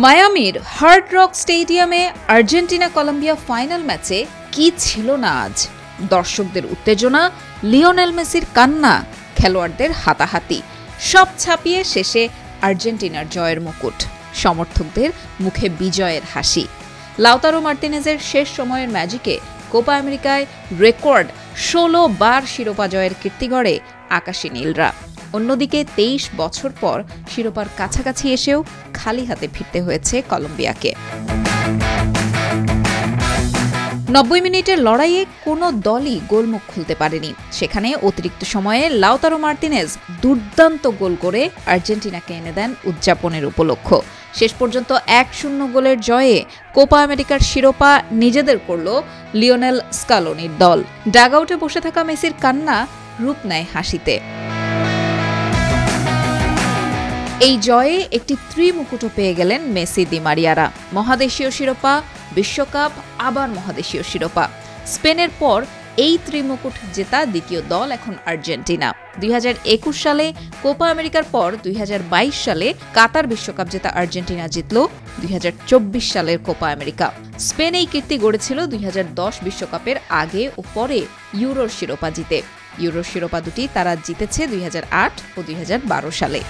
মায়ামির hard rock স্টেডিয়ামে Argentina Colombia final ম্যাচে কি ছিল না আজ। দর্শকদের উত্তেজনা, লিওনেল মেসির কান্না, খেলোয়াড়দের হাতাহাতি, সব ছাপিয়ে শেষে আর্জেন্টিনার জয়ের মুকুট, সমর্থকদের মুখে বিজয়ের হাসি। লাউতারো মার্টিনেজের শেষ সময়ের ম্যাজিকে কোপা আমেরিকায় রেকর্ড 16 বার শিরোপা জয়ের কীর্তি গড়ে আকাশী নীলরা। অন্যদিকে 23 বছর পর শিরোপার কাছাকাছি এসেও খালি হাতে ফিরতে হয়েছে কলম্বিয়াকে। 90 মিনিটের লড়াইয়ে কোনো দলই গোলমুখ খুলতে পারেনি। সেখানে অতিরিক্ত সময়ে লাউতারো মার্টিনেজ দুর্দান্ত গোল করে আর্জেন্টিনাকে এনে দেন উদযাপনের উপলক্ষ। শেষ পর্যন্ত 1-0 গোলের জয়ে কোপা আমেরিকার শিরোপা নিজেদের করল লিওনেল স্কালোনির দল। ডাগআউটে বসে থাকা মেসির কান্না রূপ নেয় হাসিতে। এই জয়ে একটি ত্রিমুকুটও পেয়ে গেলেন মেসি দি মারিয়ারা। মহাদেশীয় শিরোপা, বিশ্বকাপ, আবার মহাদেশীয় শিরোপা। স্পেনের পর এই ত্রিমুকুট জেতা দ্বিতীয় দল এখন আর্জেন্টিনা। 2021 সালে কোপা আমেরিকার পর 2022 সালে কাতার বিশ্বকাপ জেতা আর্জেন্টিনা জিতল 2024 সালের কোপা আমেরিকা। স্পেন এই কীর্তি গড়েছিল 2010 বিশ্বকাপের আগে ও পরে ইউরোর শিরোপা জিতে। ইউরোর শিরোপা দুটি তারা জিতেছে 2008 ও 2012 সালে।